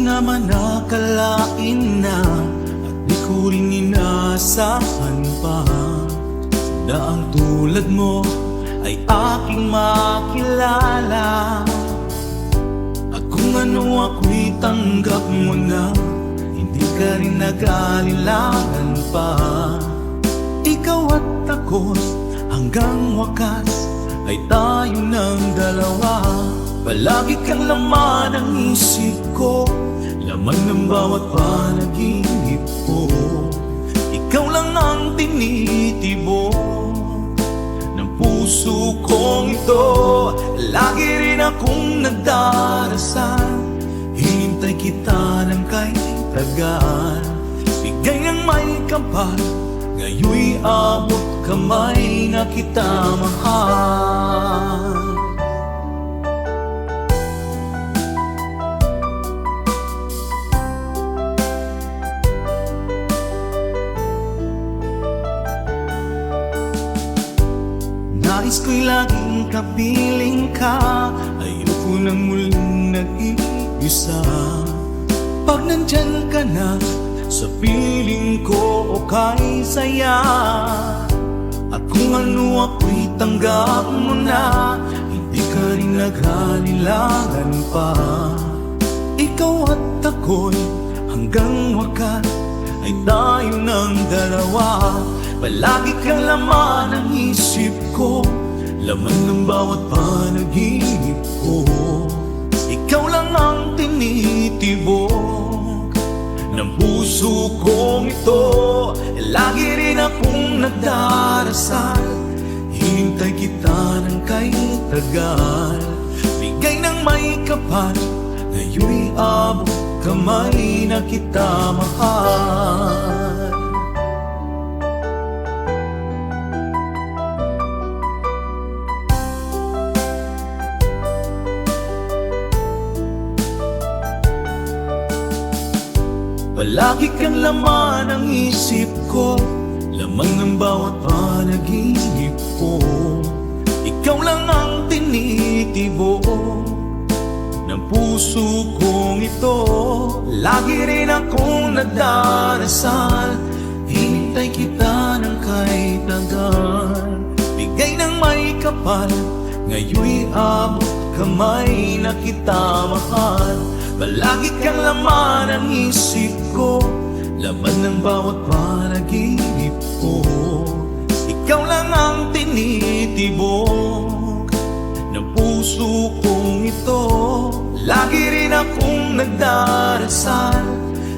naman akalain na at di ko rin inaasahan pa na ang tulad mo ay aking makilala. At kung ano ako'y tanggap mo na, hindi ka rin nag-alilangan pa. Ikaw at ako hanggang wakas ay tayo ng dalawa. Palagi kang laman ng isip ko, laman ng bawat panaginip ko. Ikaw lang ang tinitibok ng puso kong ito. Lagi rin akong nagdarasal, hinintay kita ng kay tagal. Bigay ng may kapal, ngayon'y abot kamay na kita mahal. Nais ko'y laging kapiling ka, ayoko nang muling nag-iisa. Pag nandyan ka na, sa piling ko okay saya. At kung ano ako'y tanggap mo na, hindi ka rin naghalilangan pa. Ikaw at ako'y hanggang wakas ay tayo ng dalawa. Palagi kang laman ng isip ko, laman ng bawat panaginip ko. Ikaw lang ang tinitibok ng puso kong ito. Lagi rin akong nagdarasal, hinintay kita ng kay tagal. Bigay ng may kapal, ngayon'y abot kamay na kita mahal. Palagi kang laman ng isip ko, laman ng bawat panaginip ko. Ikaw lang ang tinitibok ng puso kong ito. Lagi rin akong nagdarasal, hinintay kita ng kay tagal. Bigay ng may kapal, ngayon'y abot kamay na kita mahal. Palagi kang laman ng isip ko, laman ng bawat panaginip ko. Ikaw lang ang tinitibok ng puso kong ito. Lagi rin akong nagdarasal,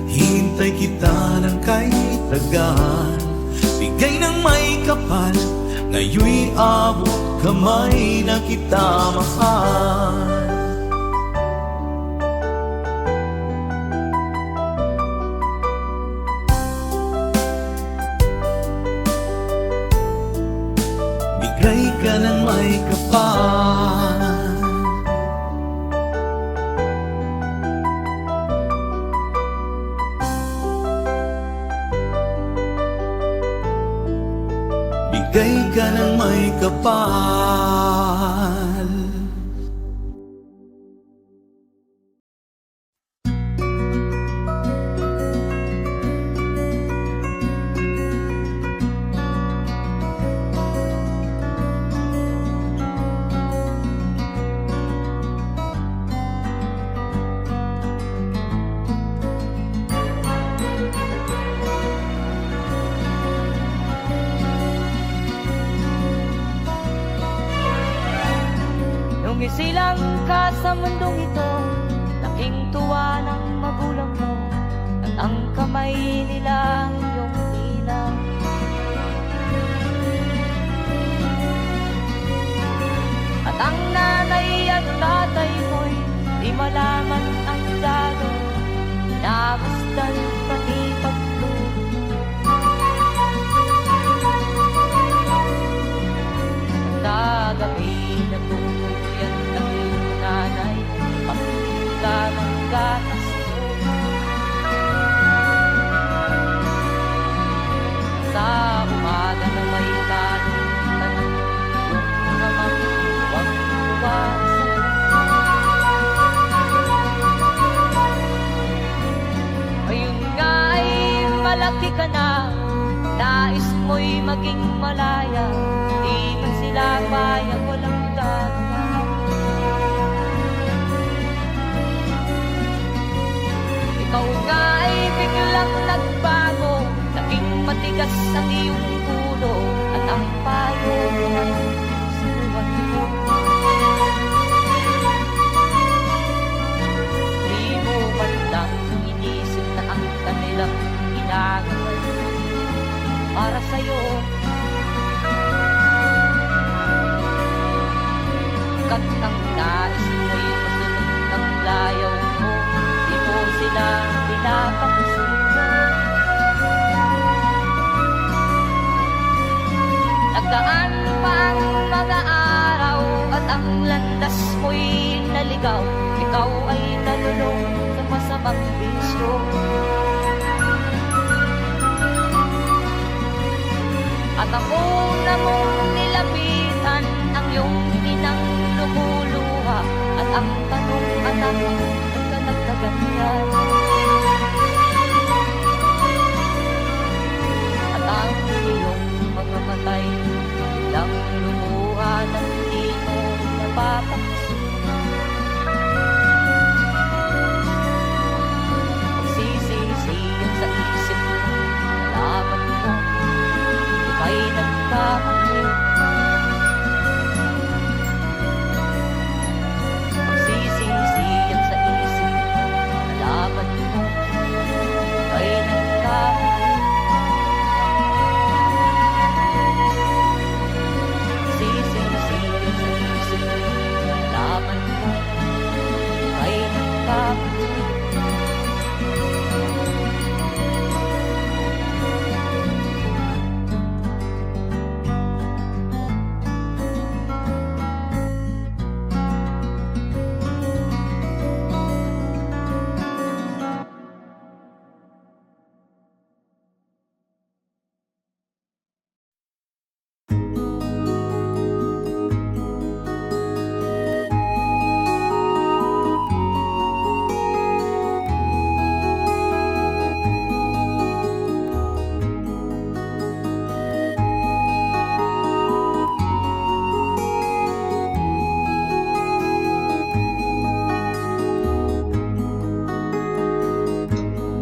hintay kita ng kay tagal. Bigay ng may kapal, ngayon'y abot kamay na kita mahal. Bigay ka ng may kapal, bigay ka ng may kapal. Isilang ka sa mundong ito, laking tuwa ng magulang mo, at ang kamay nilang iyong ninang. At ang nanay at tatay mo'y di malaman ang gagawin, na basta't pati pagluto. Kagabi na tuluyan ng iyong nanay, pasinta ng gatas mo. Sa umaga na may kalutan ng iyong namang huwag tuwasan. magiging malaya, di man sila payag, walang gagawa. Ikaw nga ay biglang nagbago, naging matigas ang iyong ulo, at ang payo ay sinuwan mo. Di mo man lang inisip na ang kanilang ginagawa para sa'yo. Kat ang nais mo'y masunod ng layaw mo, di mo sila pinapansin. Nagdaan pa ang mga araw at ang landas mo'y naligaw. Ikaw ay nalulong sa masamang bisyo. At ako na mong nilapitan ang iyong inang lumuluha. At ang tanong, anak, ba't ka nagkaganyan? At ang iyong mga matay lang lumuha ng hindi mo napapansin. Magsisisiyan sa isip mo, nalaman mo ika'y nagkamali. Magsisisiyan sa isip mo, nalaman mo ika'y nagkamali. Magsisisiyan sa isip mo, nalaman mo ika'y nagkamali.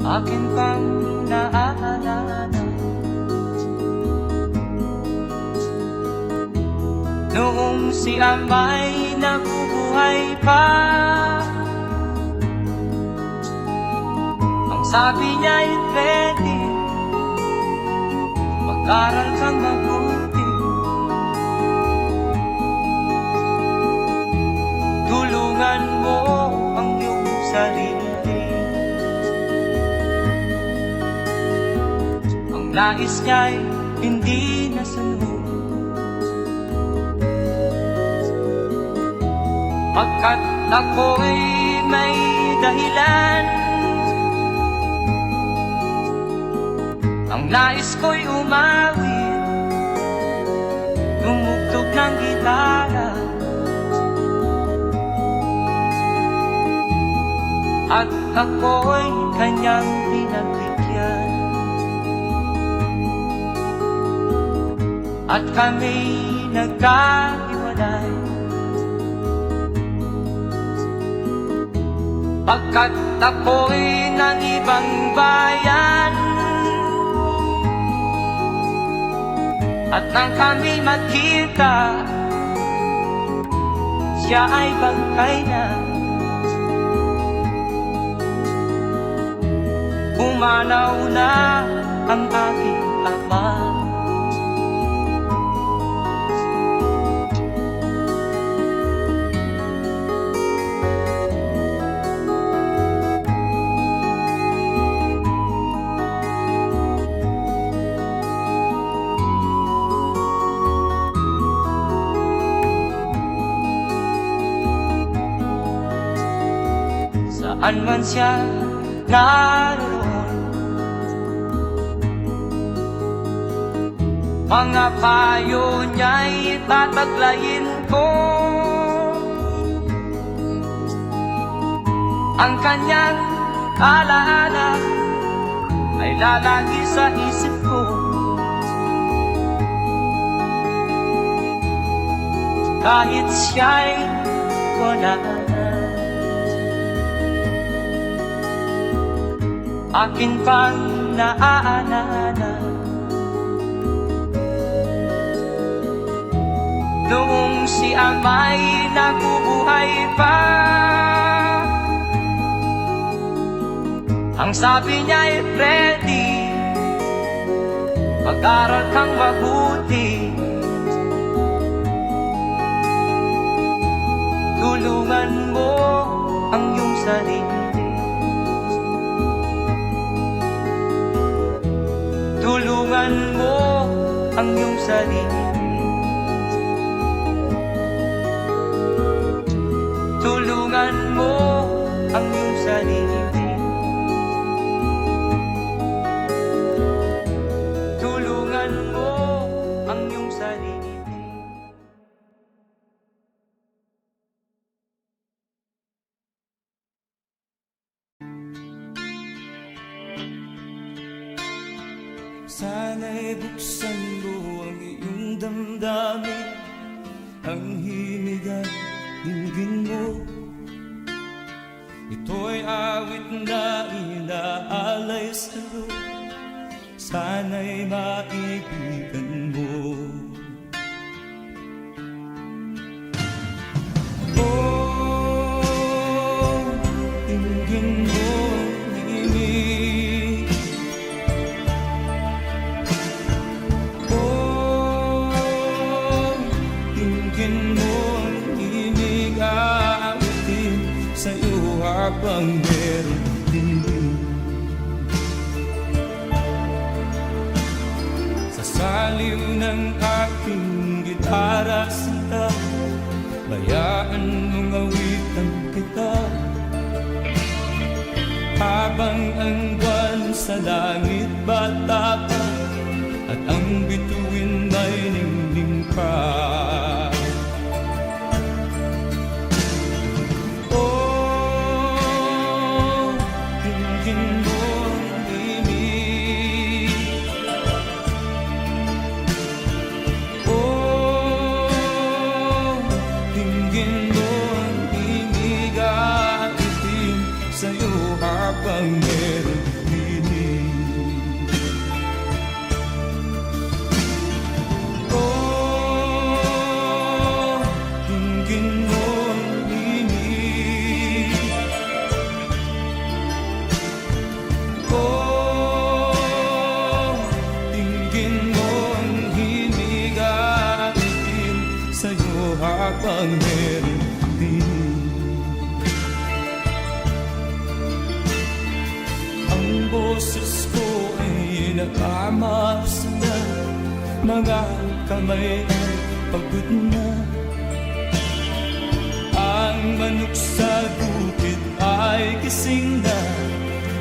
Akin pang naaalala noong si Amay nabubuhay pa. Ang sabi niya'y pwede mag-aral kang mabuti, tulungan mo ang iyong sarili. Nais niya'y hindi nasunod, pagkat ako'y may dahilan. Ang nais ko'y umawit, tumugtog ng gitara, at ako'y kanyang pinagbigyan. At kami nagkahiwalay, pagkat ako'y ng ibang bayan. At nang kami magkita, siya ay bangkay na. Pumanaw na ang aking ama. Saan man siya naroon, mga payo niya'y tataglayin ko. Ang kanyang alaala ay lalagi sa isip ko. kahit siya'y wala na. Akin pang naaalala noong si Amay nabubuhay pa. Ang sabi niya ay Freddy, mag-aral kang mabuti, tulungan mo ang iyong sarili. Tulungan mo ang iyong sarili. Tulungan mo ang iyong sarili. Tulungan mo ang iyong sarili. Sana'y buksan mo ang iyong damdamin, ang himig at dinggin mo. Ito'y awit na inaalay sa'yo, sana'y maibigan mo. Oh, dinggin mo ang himig. Oh, dinggin mo ang himig, aawitin sa'yo habang meron din. Sa saliw ng aking gitara sita, bayaan mong awitan kita, habang ang buwan sa langit bata pa, at ang bituin may ningning pa. Oh, dinggin mo ang himig. Oh, dinggin mo ang himig, aawitin sa'yo habang meron dinig. Oh, dinggin mo ang himig. Oh, dinggin mo ang himig, aawitin sa'yo habang meron dinig. Ang boses ko ay nakamas na, mga kamay ay pagod na. Ang manok sa bukid ay gising na,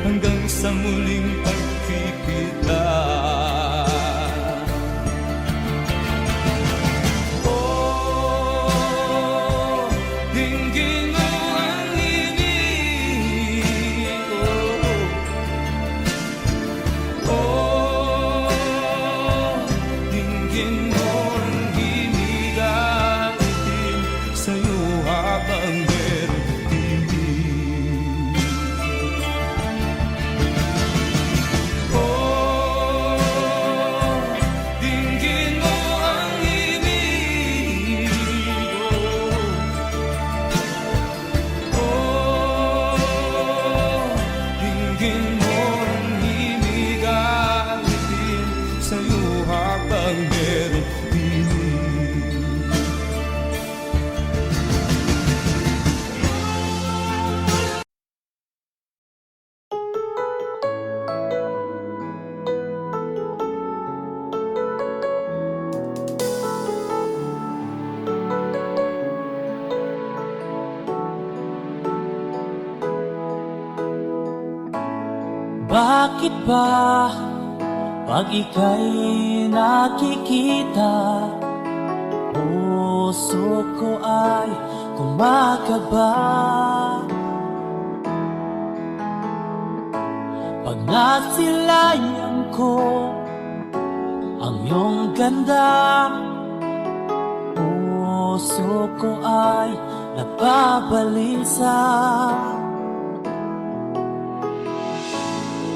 hanggang sa muling pagkikita. Oh, dinggin mo ang himig. Oh, dinggin mo ang himig, aawitin sa'yo habang meron dinig. Oh, dinggin mo ang himig. Oh, dinggin mo ang himig, aawitin sa'yo habang meron dinig. Bakit ba pag ika'y nakikita, puso ko ay kumakaba? Pag nasilayan ko ang iyong ganda, puso ko ay nagbabalisa.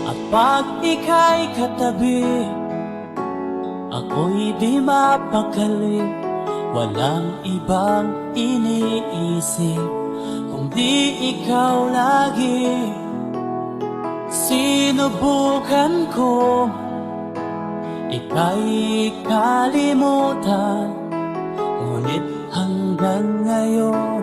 At pag ika'y katabi, ako'y di mapakali. Walang ibang iniisip kundi ikaw lagi. Sinubukan ko ika'y kalimutan, ngunit hanggang ngayon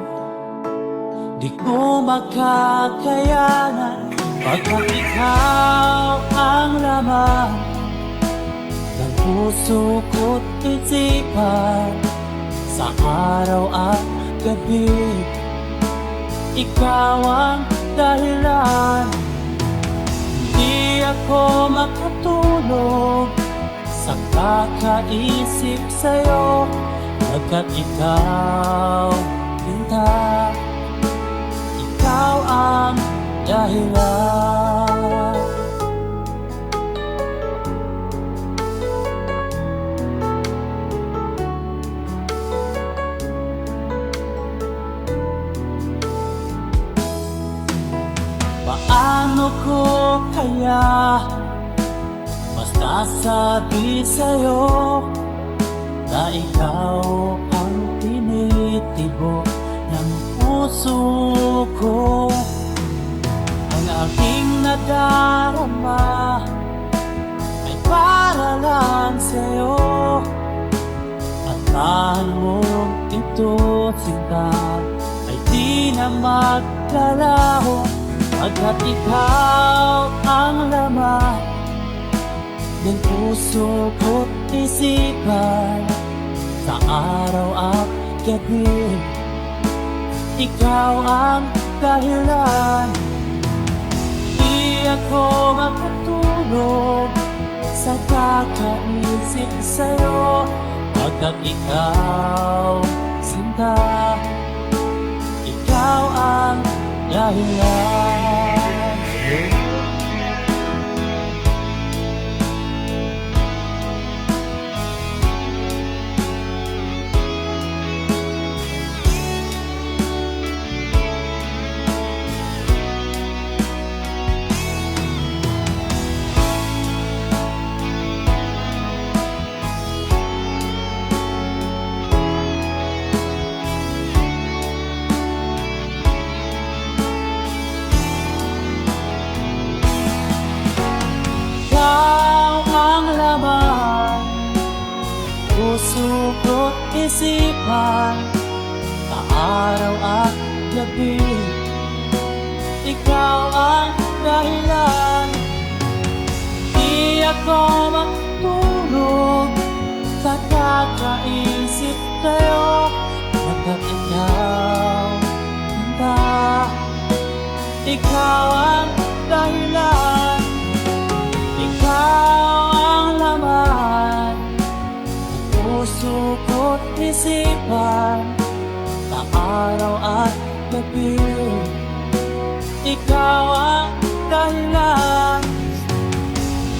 di ko makakayanan. Pagkat ikaw ang laman ng puso ko't isipan, sa araw at gabi ikaw ang dahilan. Hindi ako makatulog sa kakaisip sa'yo, pagkat ikaw, Linda, ikaw ang dahilan. Paano ko kaya masasabi sa'yo na ikaw ang tinitibok ng puso ko? Ang aking nadarama ay para lang sa'yo, at tahan mo ito, sinta, ay di na maglalaho. Pagkat ikaw ang laman ng puso ko't isipan, sa araw at gabi ikaw ang dahilan. Di ako makatulog sa kakaisip sa'yo, pagkat ikaw, sinta, ikaw ang dahilan. Puso ko't isipan, sa araw at gabi ikaw ang dahilan. Di ako matulog sa kakaisip sa'yo, pagkat ikaw, Linda, ikaw ang dahilan. Ikaw ang laman puso ko't isipan, sa araw at gabi ikaw ang dahilan.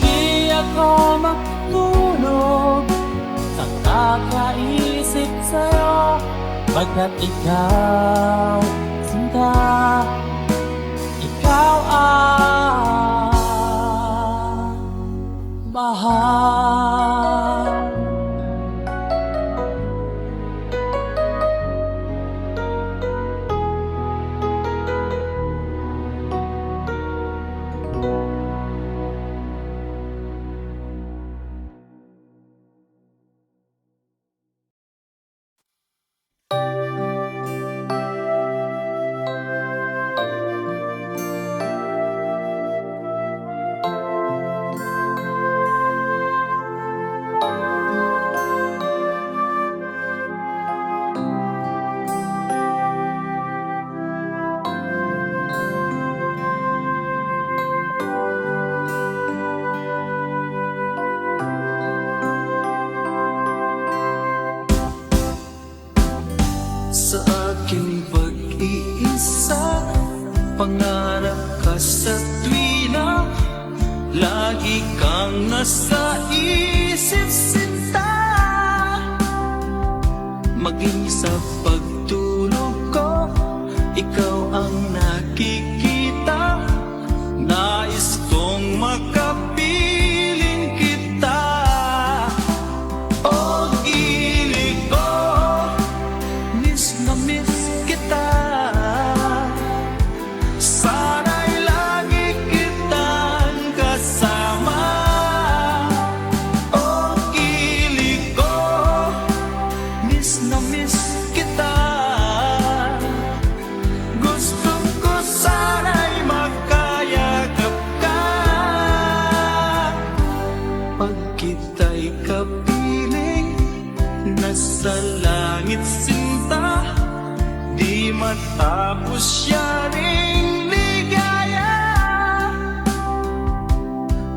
Di ako matulog sa kakaisip sa'yo, pagkat ikaw, sinta, ikaw ang mahal. Sa aking pag-iisa, pangarap ka sa tuwina, lagi kang nasa isip, sinta. Maging sa pagtulog ko, ikaw ang nakikita. Nais kong makapiling kita. O gili ko, miss na miss kita. Sana'y lagi kitang kasama. O gili ko, miss na miss kita. Gusto ko sana'y makayakap ka. Pag kita'y kapiling, nasa langit sinta, di matapos yaring ligaya.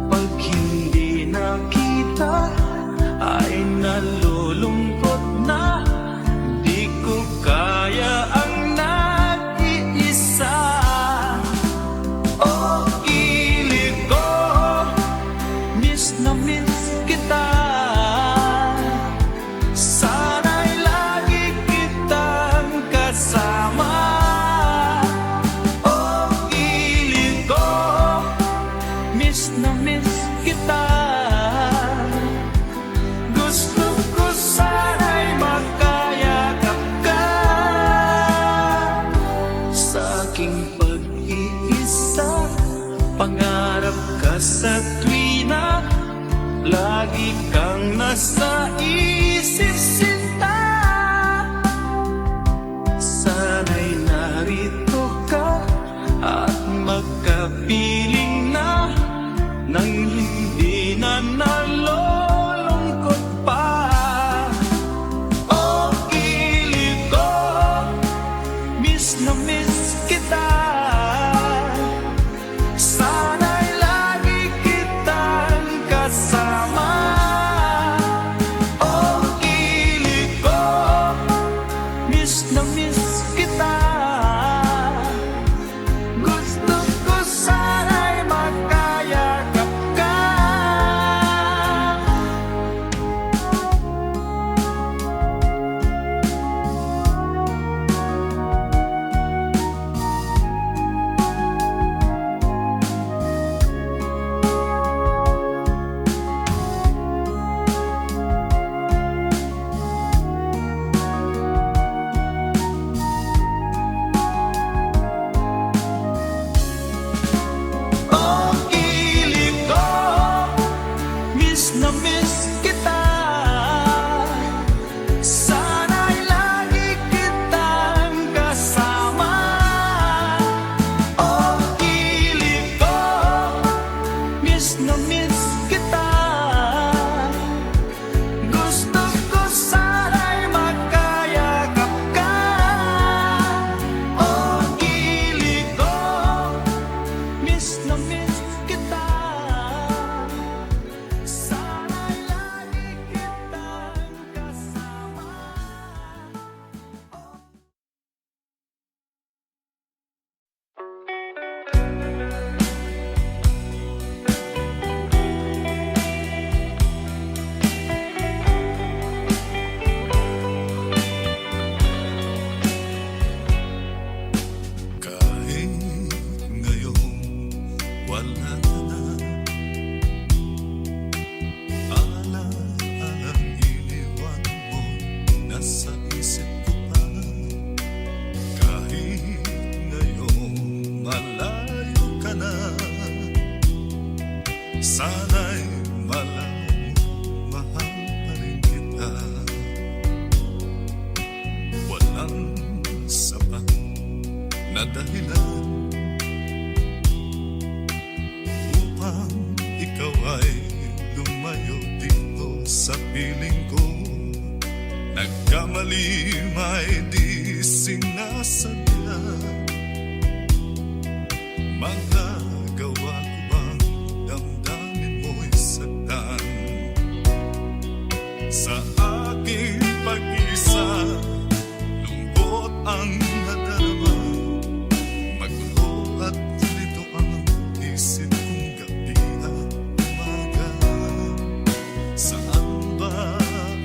Pag hindi nakita, ay nalulungkot na. Di ko kaya ang nag-iisa. O gili ko, miss na miss kita. Sana'y lagi kitang kasama. O gili ko, miss na miss kita. Gusto ko sana'y makayakap ka. Sa aking pag-iisa, pangarap ka sa tuwina. Lagi kang nasa isip sinta. Sana'y narito ka at magkapiling na, nang hindi na nalulungkot pa. O gili ko, miss na miss kita. Sana'y lagi kitang kasama. O gili ko, miss na miss kita. Gusto ko sana'y makayakap ka. O gili ko, miss na miss kita. Sana'y lagi kitang kasama. O gili ko, miss na miss kita. Gusto ko sana'y makayakap ka. O gili ko, miss na miss kita. Sana'y lagi kitang kasama. Kahit ngayon wala ka na, alalang iniwan mo, nasa isip ko pa. Kahit ngayon malayo ka na, sana'y malayo, mahal pa rin kita. Walang sapat na dahilan upang ikaw ay lumayo dito sa piling ko. Nagkamali may di sinasadya. Magagawa ko bang damdamin mo'y saktan? Sa aking pag-isa, lungkot ang nadarama. Magulo at lito ang isip kong gabi at umaga. Saan ba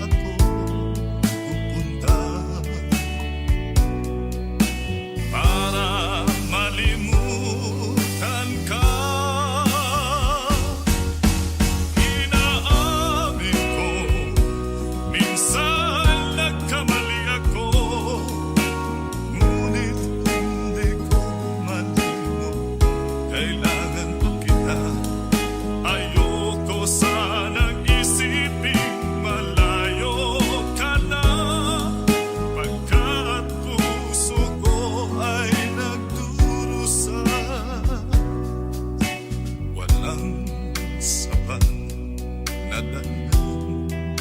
ako pupunta? kailangan pa kita. Ayoko sanang isiping malayo ka na, pagkat puso ko ay nagdurusa. Walang sapat na dahilan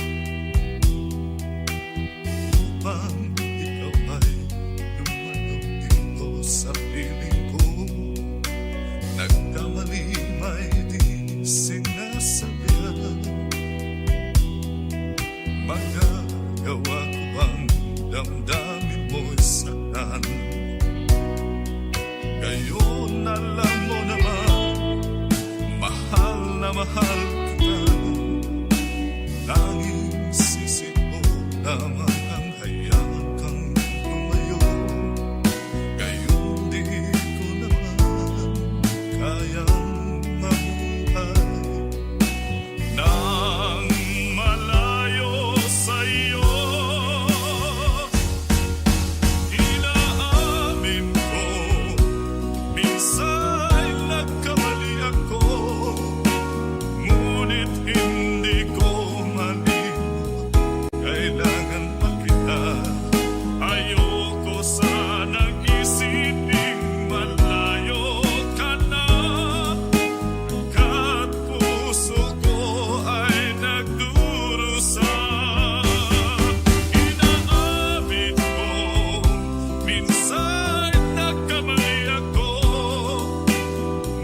upang ikaw ay lumalaw dito sa piling ko. Nagkamali may di sinasabihan, magagawa ko bang damdamin mo'y saktan? Ngayon alam mo naman, mahal na mahal kita. Tanging sisi mo lamang ang hayaan kang lumayo. Ngayon di ko naman kayang mabuhay nang malayo sa'yo. Inaamin ko, minsan nagkamali ako, ngunit hindi ko malimot, kailangan pa kita. Ayoko sanang isiping malayo ka na, pagkat puso ko ay nagdurusa. Inaamin ko, minsan nagkamali ako,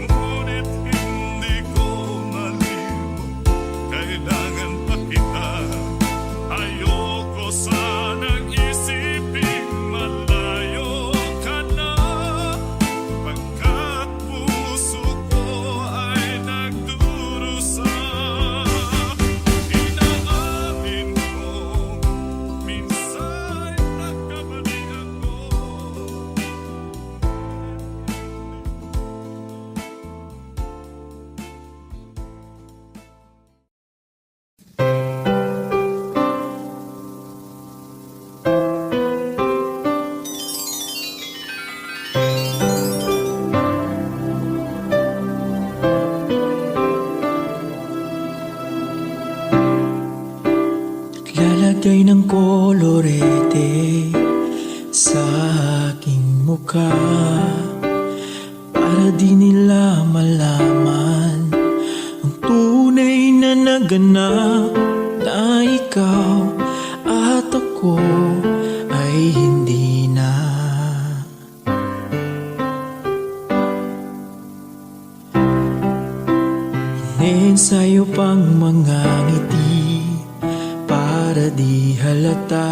ngunit hindi ko malimot, kailangan pa kita. Ayoko sanang isiping malayo ka na, pagkat puso ko ay nagdurusa. Inaamin ko, minsan nagkamali ako. Lalagay ng kolorete sa aking mukha, para di nila malaman ang tunay na naganap, na ikaw at ako ay hindi na. Iniensayo pang mga ngiti para di halata,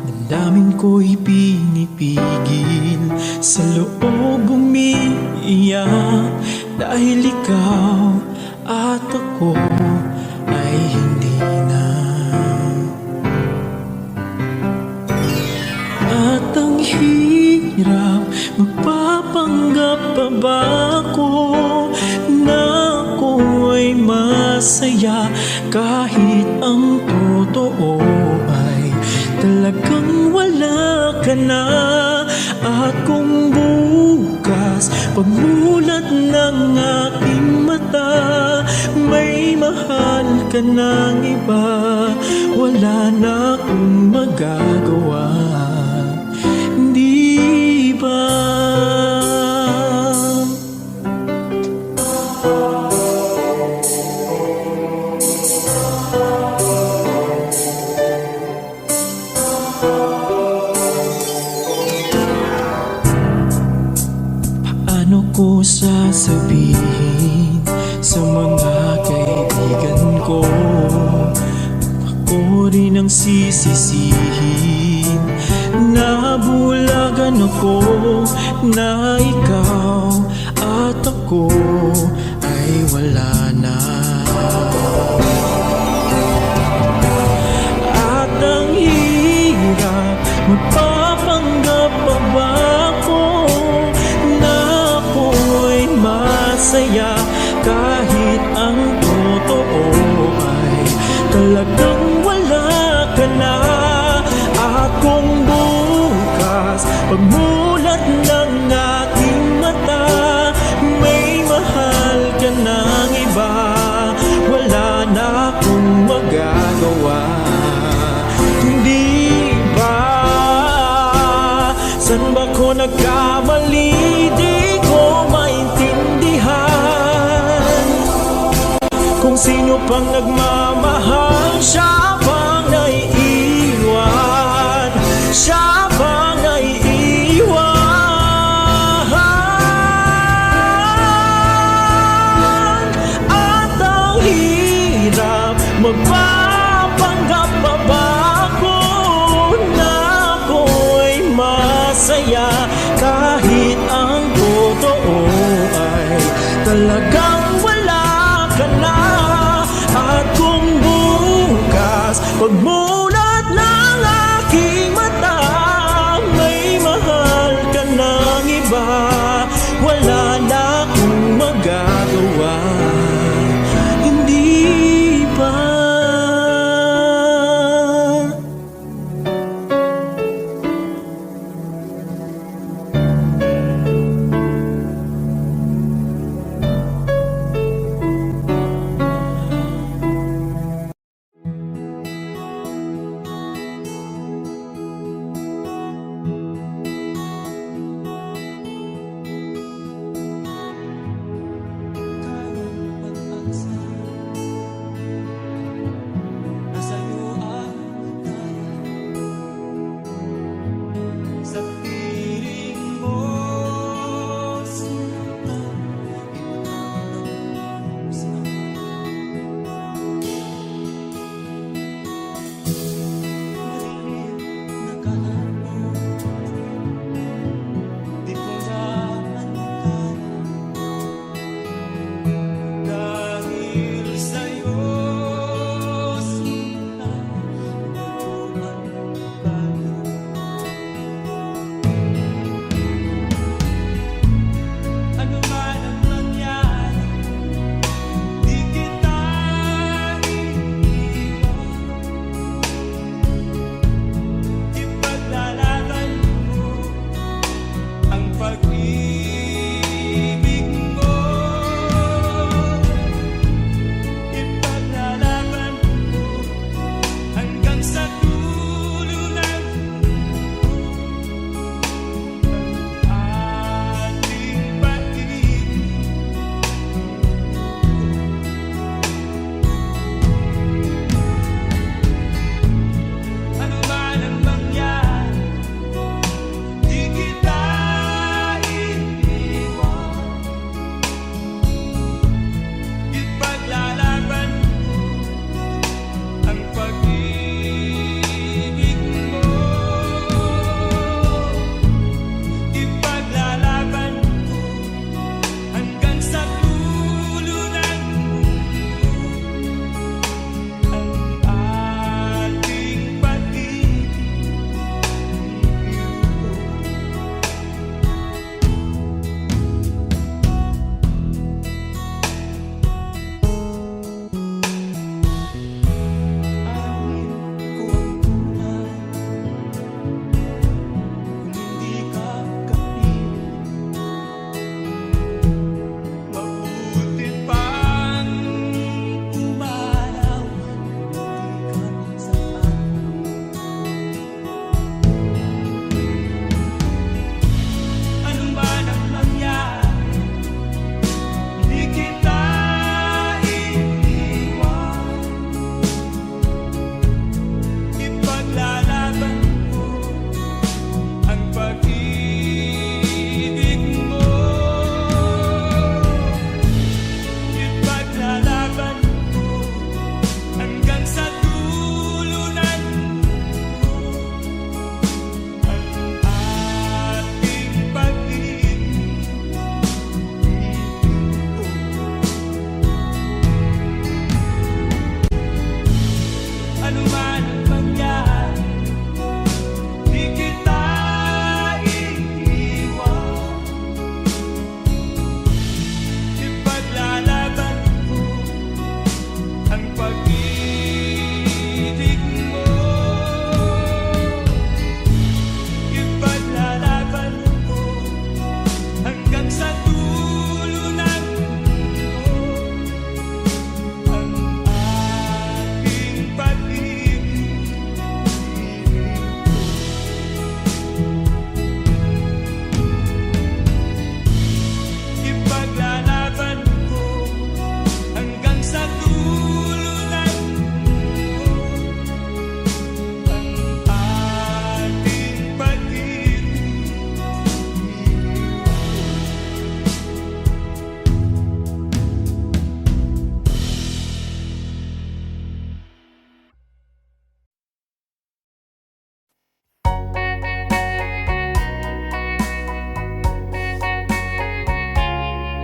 damdamin ko'y pinipigil, sa loob umiiyak, dahil ikaw at ako ay hindi na. At ang hirap, magpapanggap pa ba ako na ako ay masaya, kahit ang totoo ay talagang wala ka na. At kung bukas pagmulat ng aking mata, may mahal ka ng iba, wala na akong magagawa, di ba? Paano ko sasabihin sa mga kaibigan ko, ako rin ang sisisihin, nabulagan ako na ikaw at ako ay wala na. At ang hirap, magpapanggap pa ba ako na ako'y masaya, kahit ang totoo ay talagang wala ka na. At kung bukas pagmulat ng aking mata, sino pang nagmamahal, siya pang naiiwan, siya pang naiiwan. At ang hirap magpapanggap pa ba ako na ako'y masaya, kahit ang totoo ay talagang wala ka na. At kung bukas pagmulat ng aking mata, may mahal ka ng iba, wala na akong magagawa. Hindi pa.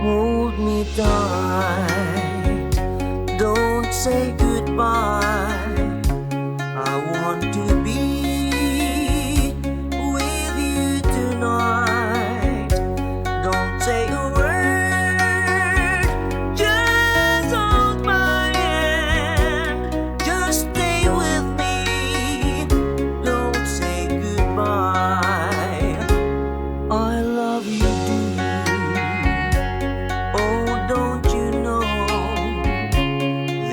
Hold me tight, don't say goodbye. I want to be with you tonight. Don't say a word, just hold my hand. Just stay with me, don't say goodbye. I love you, oh, don't you know?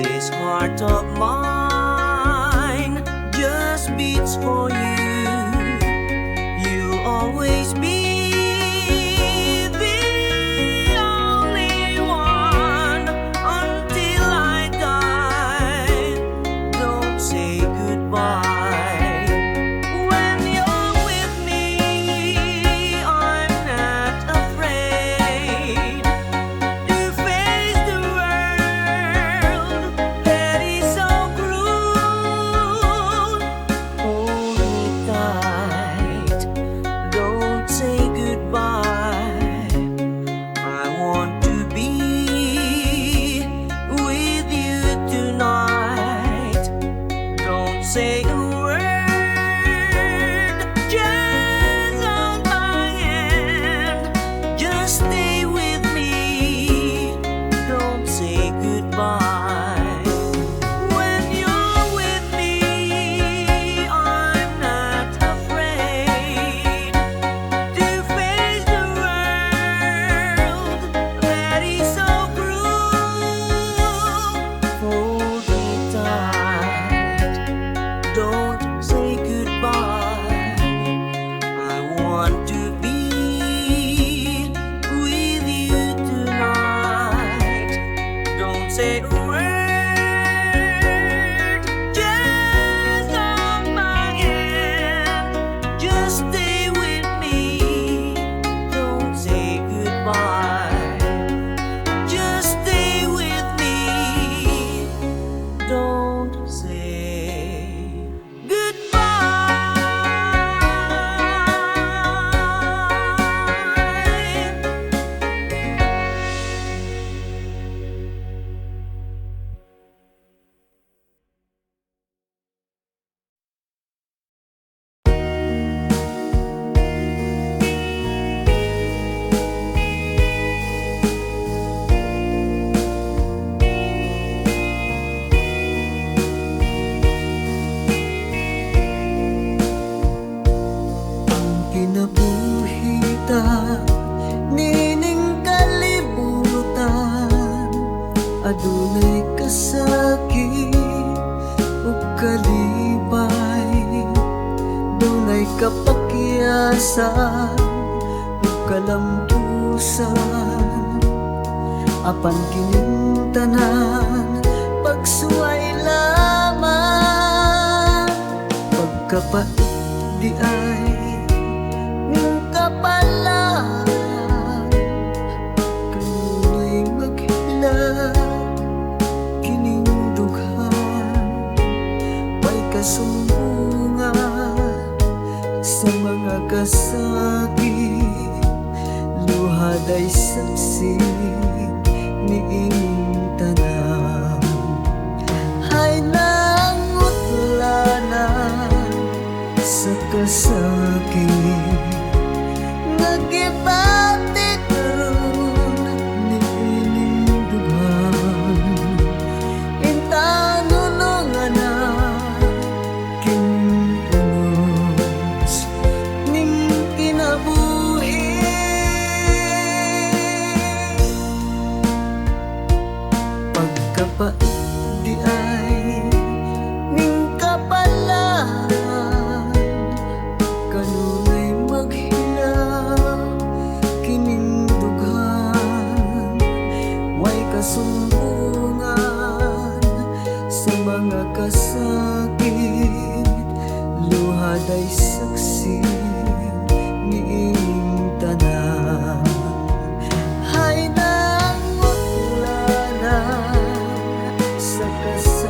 This heart of mine just beats for you. You'll always be the only one until I die. Don't say goodbye. When you're with me, I'm not afraid to face the world that is so cruel. Hold me tight, don't say goodbye. I want to be with you tonight. Don't say a word, just hold my hand. Just stay with me, don't say goodbye. When you're with me, I'm not afraid to face the world that is so cruel. Hold me tight, don't say goodbye. I want to be with you tonight. Don't say a word, just hold my hand. Just stay with me, don't say goodbye. Just stay with me, don't say goodbye. Kinabuhita, nining kalibutan, adunay kasakit ug kalipay, dunay kapakyasan ug kalampusan. Apan kining tanan pagsuway lamang, pagkapait di ay ning kapalan. Kanunay maghilang kining dughan, may kasumbungan sa mga kasakit. Luhad ay saksi ni ining tanan. Hay nangutlanan sa kasakit, nagibati karon ni ining dughan. Intanunungan na kinunos ning kinabuhi. Pagkapait di ay ning kapalan, kanunay maghilang kining dughan. Way kasumbungan sa mga kasakit, luhad ay saksi ni ining tanan. Hay nangutlanan sa kasakit,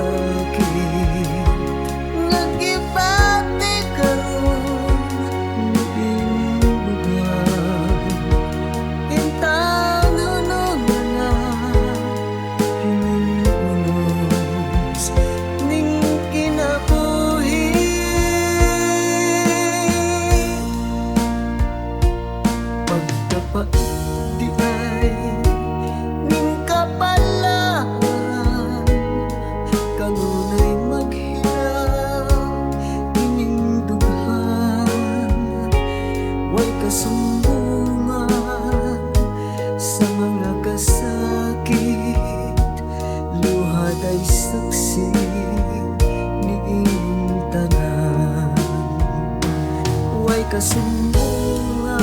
sumbungan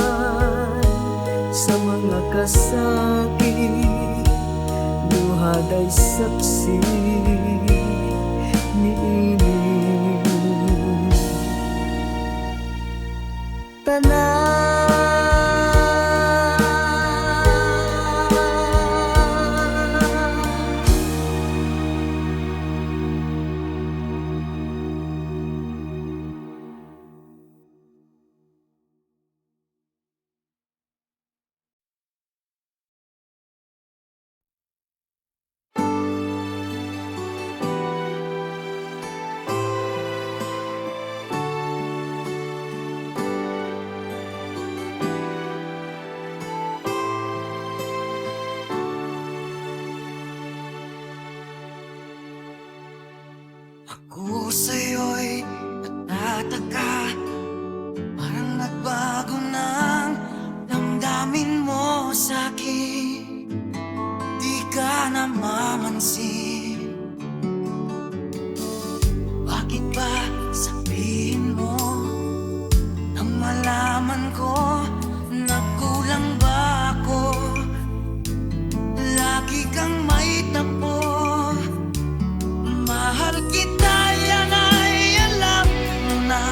sa mga kasakit, luhad ay saksi ni ining Ako sa'yo'y natataka, parang nagbago ng damdamin mo sa'kin. Di ka namamansin, bakit ba sabihin mo nang malaman ko na kulang ba ako? Lagi kang may tampo, mahal kita, yan ay alam mo na.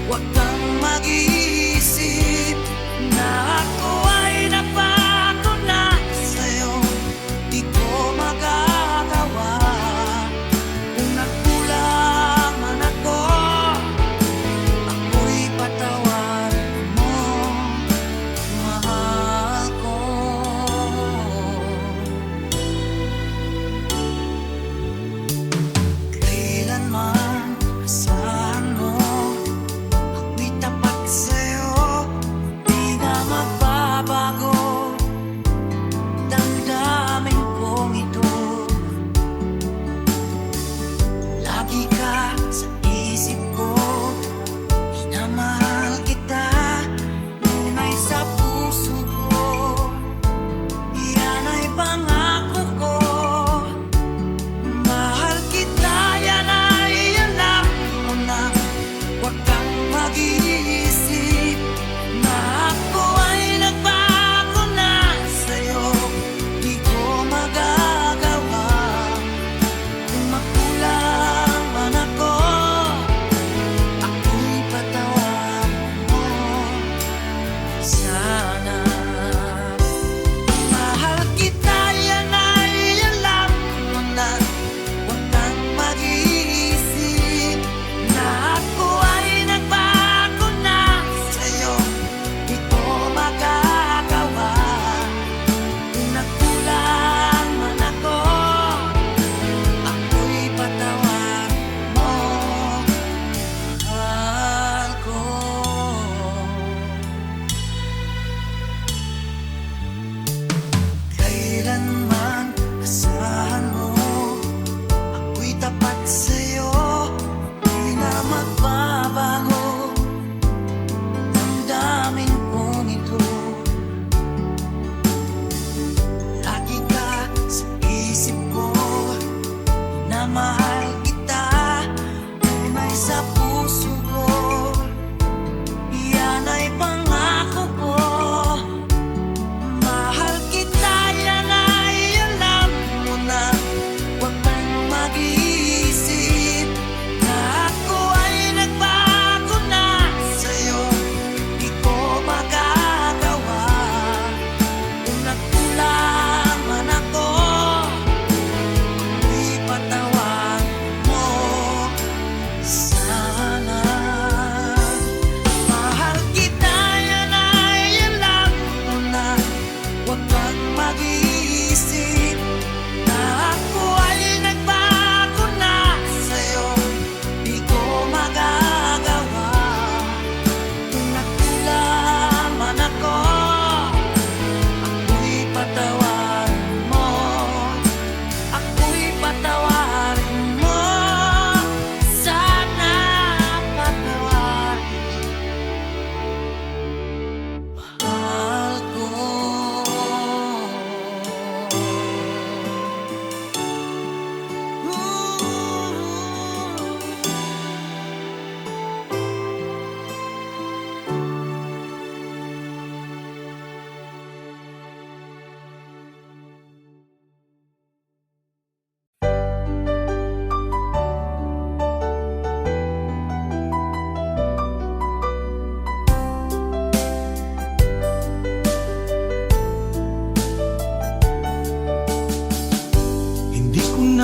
Huwag kang mag-iisip na ako ay napako na sa'yo. Di ko magagawa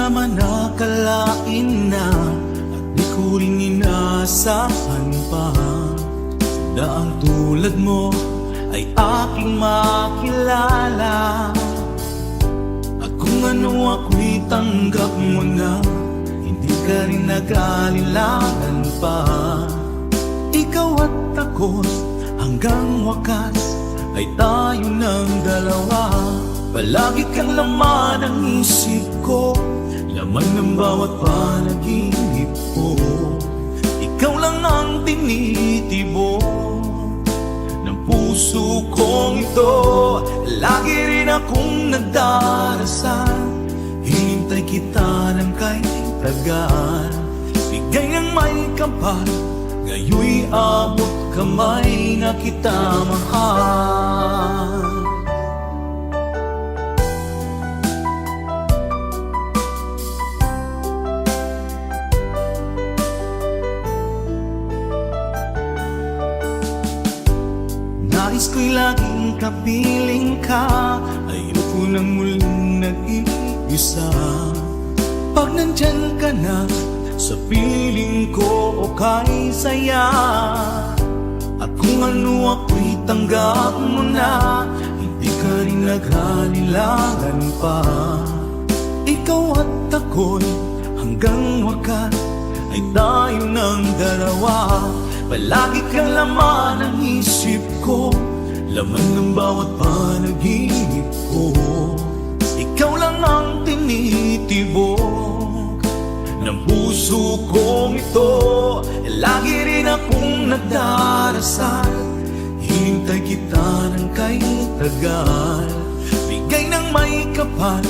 naman nakalain na at di ko rin inasahan pa na ang tulad mo ay aking makilala. At kung ano ako'y tanggap mo na, hindi ka rin nag-alilangan pa. Ikaw at ako hanggang wakas ay tayo ng dalawa. Palagi kang laman ng isip ko, laman ng bawat panaginip ko. Ikaw lang ang tinitibok ng puso kong ito. Lagi rin akong nagdarasal, hinintay kita ng kahit tagal. Bigay ng may kapal, ngayoy abot kamay na kita mahal. Nais ko'y laging kapiling ka, ayoko nang muling nag-iisa. Pag nandyan ka na, sa piling ko okay saya. At kung ano ako'y tanggap mo na, hindi ka rin naghalilangan pa. Ikaw at ako'y hanggang wakas ay tayo ng dalawa. Palagi kang laman ng isip ko, laman ng bawat panaginip ko. Ikaw lang ang tinitibok ng puso kong ito. Lagi rin akong nagdarasal, hinintay kita ng kahit tagal. Bigay ng may kapal,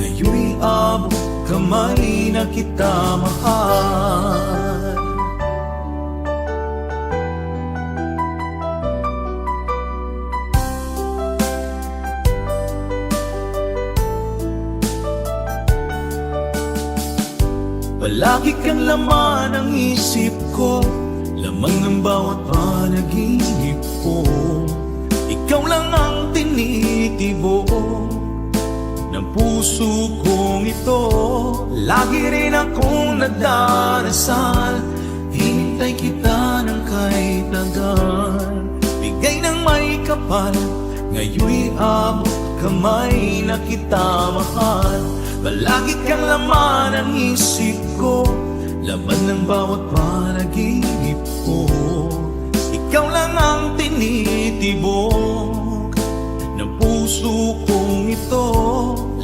ngayoy abot kamay na kita mahal. Palagi kang laman ng isip ko, laman ng bawat panaginip ko. Ikaw lang ang tinitibok ng puso kong ito. Lagi rin akong nagdarasal, hinintay kita ng kahit tagal. Bigay ng may kapal, ngayoy abot kamay na kita mahal. Palagi kang laman ng isip ko, laman ng bawat panaginip ko. Ikaw lang ang tinitibok ng puso kong ito.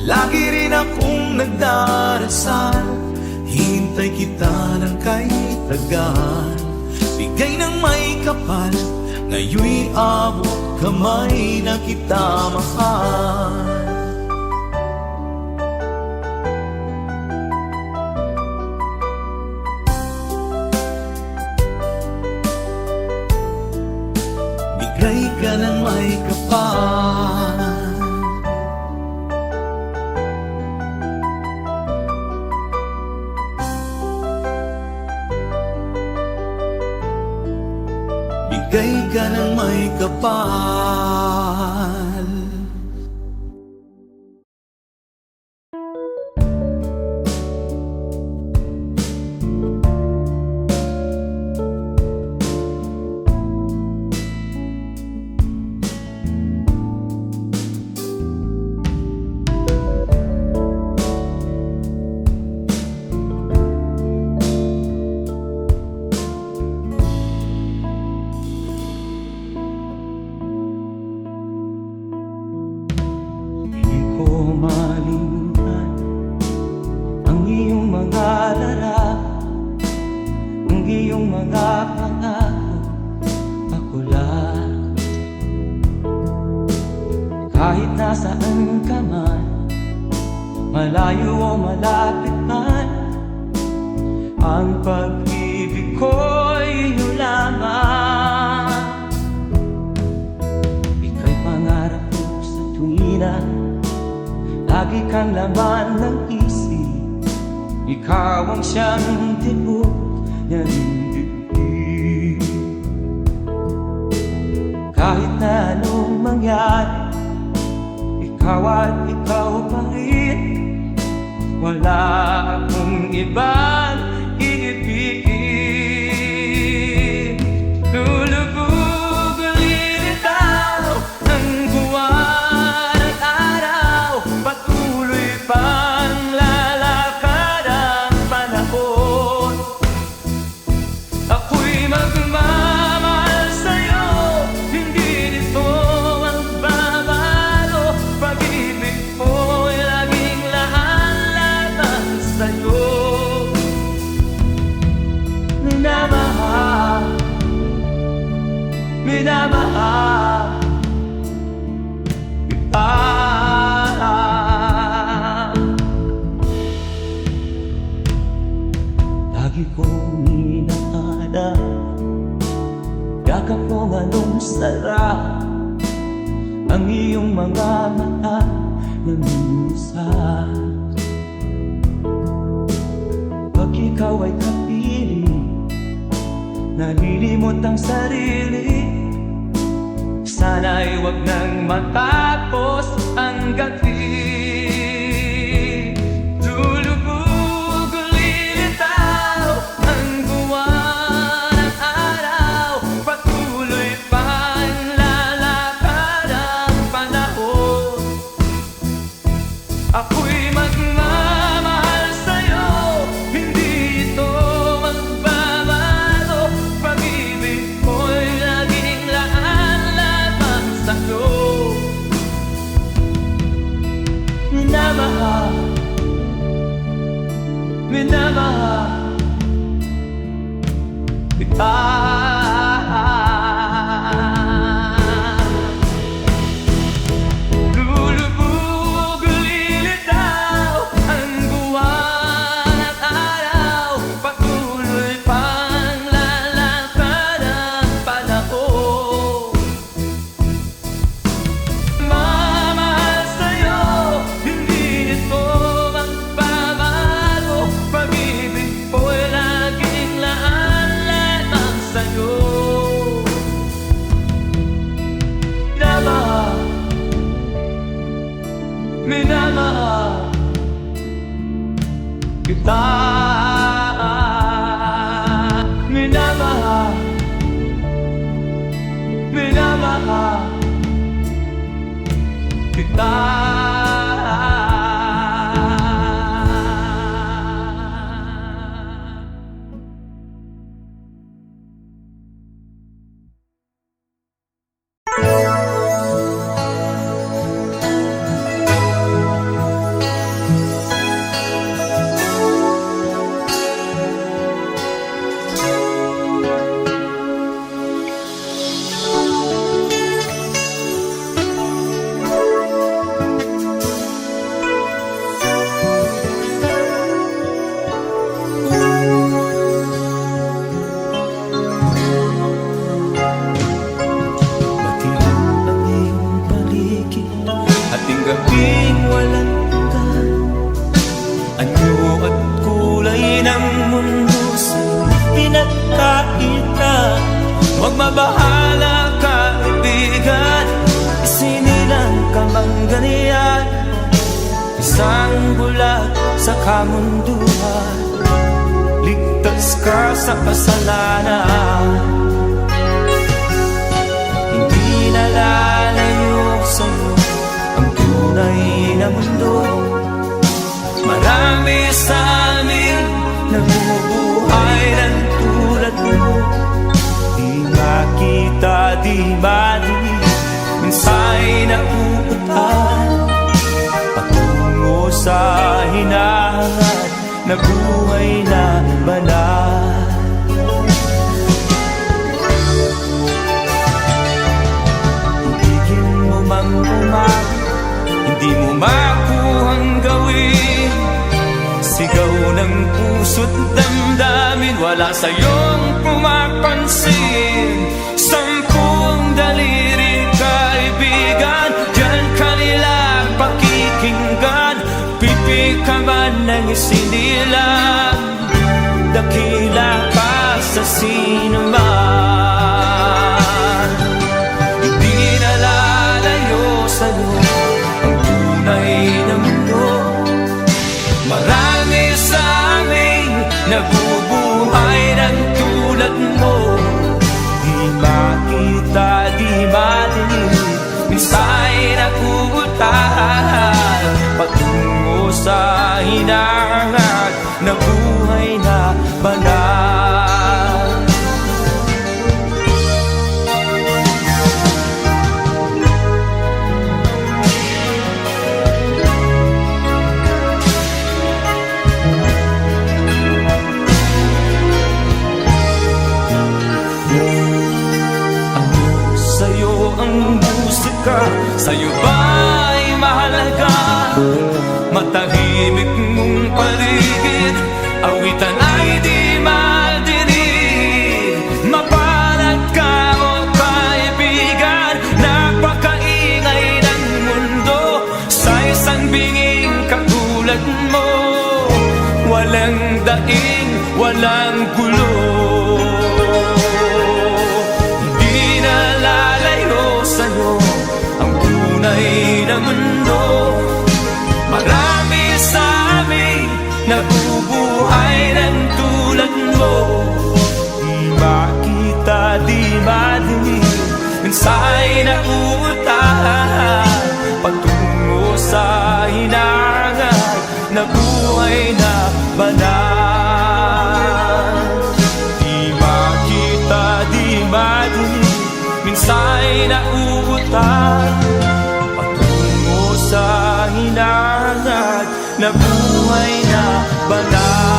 Lagi rin akong nagdarasal, hintay kita ng kahit tagal. Bigay ng may kapal, ngayoy abot kamay na kita mahal. Bigay ka ng may kapal, bigay ka ng may kapal. Malimutan ang iyong mga larawan, ang iyong mga pangako, ako lang. Kahit nasaan ka man, malayo o malapit man, ang pag-ibig ko'y iyo lamang. Ika'y pangarap ko sa tuwina, lagi kang laman ng isip. Ikaw ang siyang tibok ng dibdib. Kahit na anong mangyari, ikaw at ikaw pa rin. wala akong ibang iibigin. Lulubog lilitaw ang buwan at araw, patuloy pang lalakad ang panahon. Ako'y magmamahal sa'yo, hindi nito magbabago. Pag-ibig ko'y laging laan-laban sa'yo. Minamahal, minamahal kita. Lagi kong hinahanap yakap mo anong sarap, ang iyong mga mata na minsan. Pag ikaw ay kapiling, nalilimot ang sarili. Sana'y wag nang matapos ang gabi. Lulubog lilitaw ang buwan at araw, patuloy pang lalakad ang panahon. Ako'y magmamahal sa'yo, hindi ito magbabago. Pag-ibig ko'y laging laan-laban sa'yo. Minamahal, minamahal kita. Lulubog lilitaw ang buwan at araw, patuloy pang lalakad ang panahon. Mamahal sa'yo, hindi nito magbabago. Pag-ibig ko'y laging laan-laban sa'yo. Minamahal, minamahal kita. Minamahal, minamahal kita. Matilim ang iyong paligid, ating gabing walang hanggan. Anyo at kulay ng mundo sa'yo pinagkaita. Huwag mabahala kaibigan, isinilang ka mang ganyan. Isang bulag sa kamunduhan, ligtas ka sa kasalanan. Hindi nalalayo sa'yo ang tunay na mundo. Marami sa amin nabubuhay ng tulad mo. Di makita, di madinig, minsa'y nauutan patungo sa hinahangat na buhay na banal. Ibigin mo mang umagi, hindi mo makuhang gawin. Sigaw ng puso't damdamin, wala sa'yong pumapansin. Sampung daliri kaibigan, diyan kanila pakikinggan. Pipi ka man ng isinilang, dakila pa sa sinuman. Hindi nalalayo sa'yo ang tunay na mundo. Marami sa hinangad na buhay na banal. Sa'yo ang musika, sa'yo ba'y mahalaga? Matahimik mong paligid, awitan ay di madinig. Mapalad ka o kaibigan, napakaingay ng mundo. Sa isang binging katulad mo, walang daing, walang gulo. Ang tunay na mundo, marami sa amin nabubuhay ng tulad mo. Di makita, di madinig, mensaheng nauutahan patungo sa hinangad na buhay na banal. Di makita, di madinig, minsay nauutan patungo sa hinangad na buhay na banal.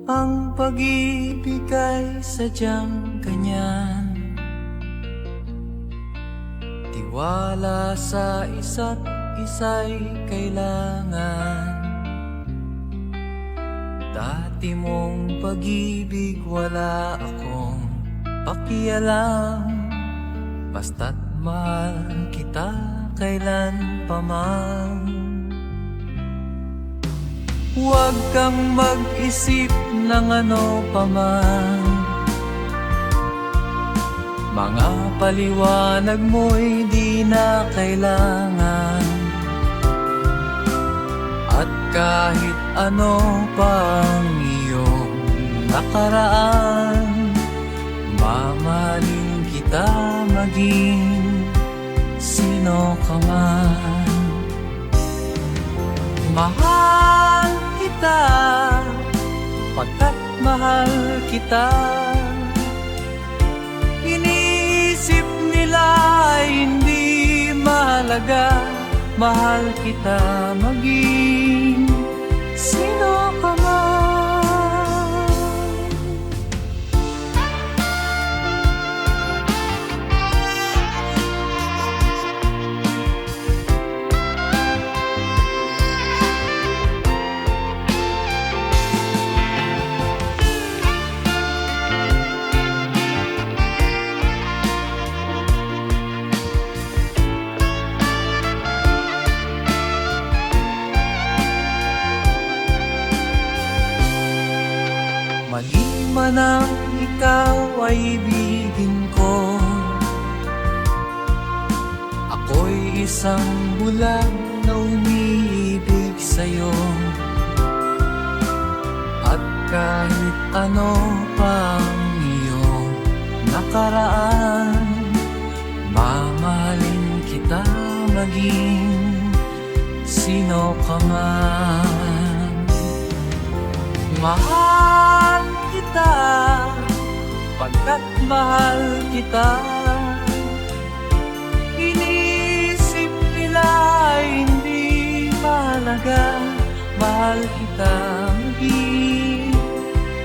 Ang pag-ibig ay sadyang ganyan, tiwala sa isa't isa'y kailangan. Dati mong pag-ibig wala akong pakialam, basta't mahal kita kailan pa man. Huwag kang mag-isip ng ano pa man, mga paliwanag mo'y di na kailangan. At kahit ano pang iyong nakaraan, mamahalin kita maging sino ka man. Mahal kita, pagkat mahal kita. Iniisip nila hindi mahalaga, mahal kita maging sino ka man. Mali man ang ikaw ay ibigin ko, ako'y isang bulag na umiibig sa'yo. At kahit ano pang iyong nakaraan, mamahalin kita maging sino ka man. Mahal kita, pagkat mahal kita. Inisip nila hindi mahalaga, mahal kita maging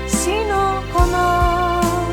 sino ka man.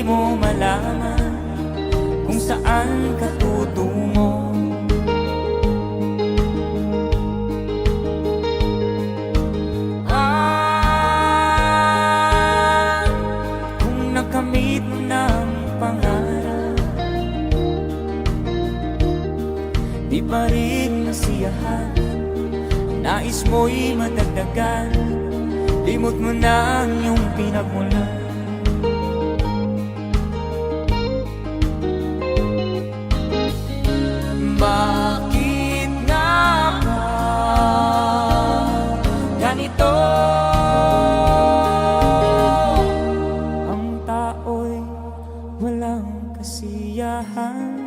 mo malaman kung saan ka tutungo. Kung nakamit mo ng pangarap, di pa rin nasiyahan, nais mo'y madagdagan, limot mo na ang iyong pinagmulan. Bakit nga ba ganito? Ang tao'y walang kasiyahan.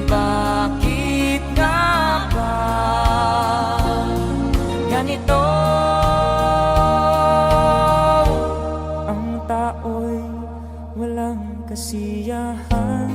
Bakit nga ba ganito? Ang tao'y walang kasiyahan.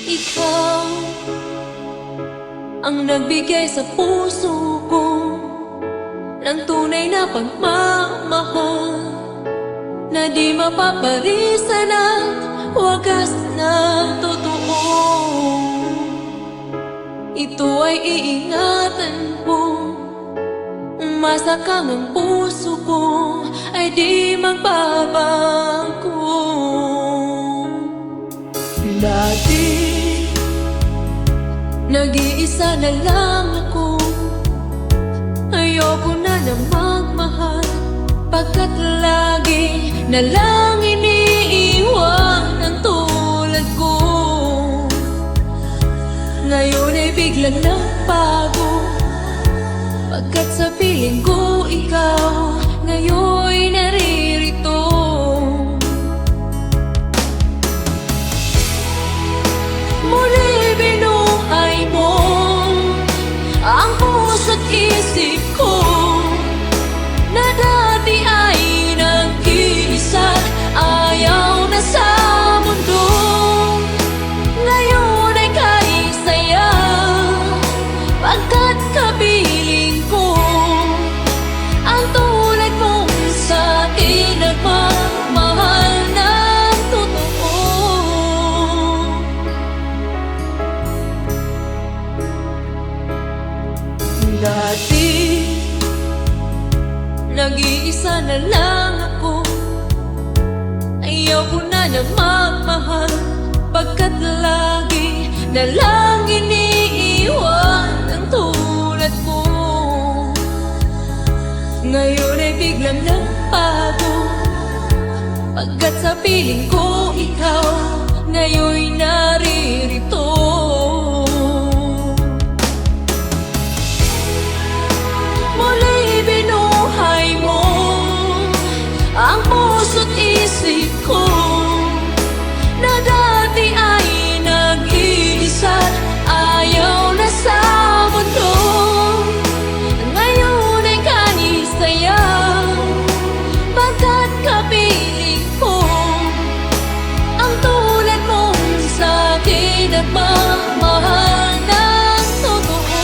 Ikaw ang nagbigay sa puso ko ng tunay na pagmamahal na di mapaparisan at wagas na totoo. Ito ay iingatan ko, masakang ang puso ko ay di magbabago. Dati nag-iisa na lang ako, ayoko na na magmahal, pagkat lagi na lang iniiwan ang tulad ko. Ngayon ay biglang nagbago, pagkat sa piling ko ikaw ngayon'y naririto. Muli binuhay mo ang puso't isip ko na dati ay nag-iisa, ayaw na sa mundo. Ngayon ay kahit saya, pagkat kapiling ko ang tulad mong sa akin nagmamahal ng totoo. Dati nag-iisa na lang ako, ayaw ko na na magmahal, pagkat lagi na lang Ngayon ay biglang nagbago, pagkat sa piling ko ikaw ngayon'y naririto. Muli binuhay mo ang puso't isip ko, na dati ay nag-iisa, ayaw na sa mundo. Ngayon ay kanisaya, pagkat kapiling ko ang tulad mong sa'kin at mamahal ng totoo.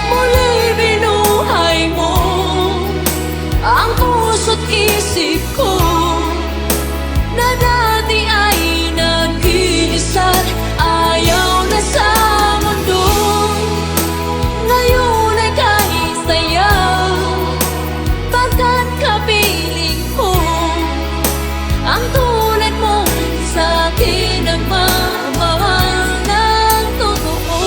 Muli binuhay mo ang puso't isip ko, na dati ay nag-iisa, ayaw na sa mundo. Ngayon ay kahit saya, pagkat kapiling ko ang tulad mo sa'kin ang mamahal ng totoo.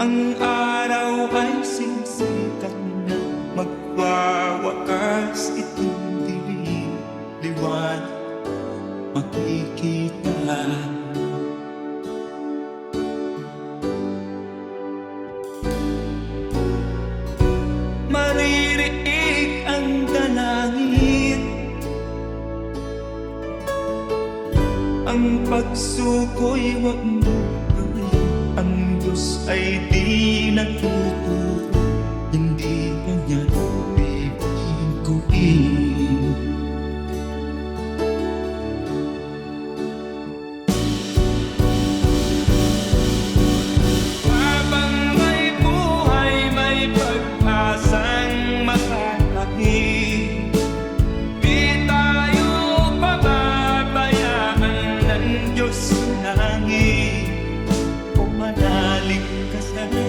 Ang araw ay sisikat na magwawakas itong dilim. Liwanag makikita. Maririnig ang dalangin, ang pagsuko'y wag mo gawin. Ang Diyos ay di natuturo, hindi kanya bibiguin. Habang may buhay, may pag-asang makakakit. Di tayo pababayaan ng Diyos sa langit. O manalig ka sana,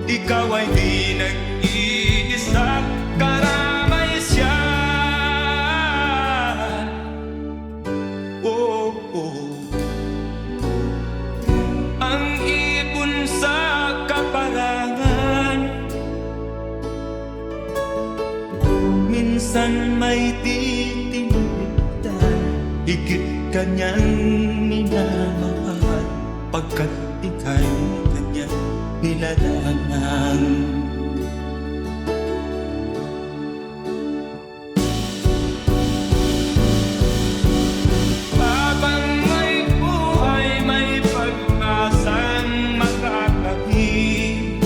ikaw ay di nag-iisa, karamay siya. Oh, oh. Ang ibon sa kaparangan, minsan may titinitan. Higit kanyang minamahal, pagkat ika'y kanyang nilalangan. Habang may buhay, may pag-asang makakakit.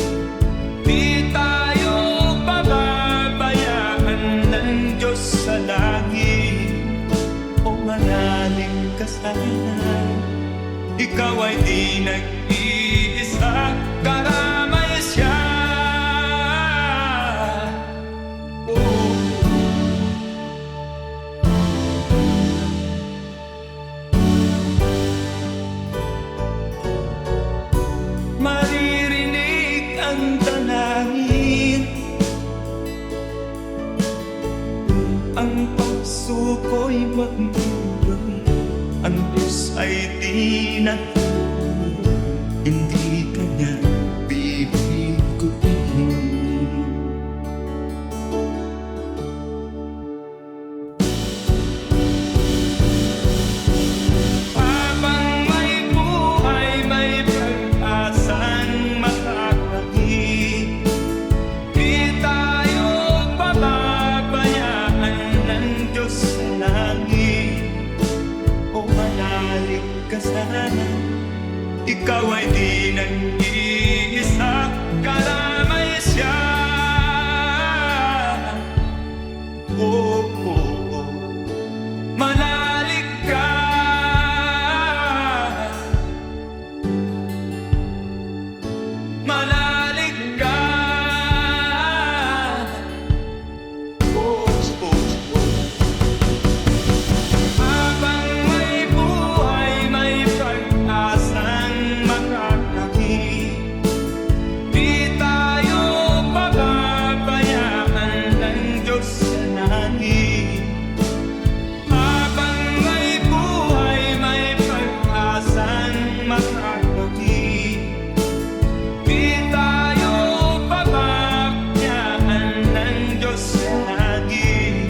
Di tayo pababayaan ng Diyos sa langit. O manalig ka sana, ikaw ay di nag-iisa, karamay siya. Oh. Maririnig ang dalangin, ang pagsuko'y wag mo gawin. Ang Diyos ay di natuturo, hindi kanya bibiguin. Habang may buhay, may pag-asang makakakit. Di tayo pababayaan ng Diyos sa langit. O manalig ka sana, ikaw ay di nag-iisa, karamay siya. Oh, oh, oh. Manalig ka, manalig ka. Oh, oh, oh. Habang may buhay, may pag-asang makakakit. Di tayo pababayaan ng Diyos sa langit. Habang may buhay, may pag-asang makakakit. Di tayo pababayaan ng Diyos sa langit.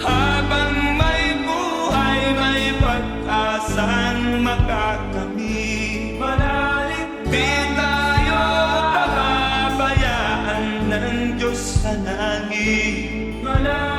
Habang may buhay, may pag-asang makakamit. Manalig, di tayo pababayaan ng Diyos sa langit. Manalig.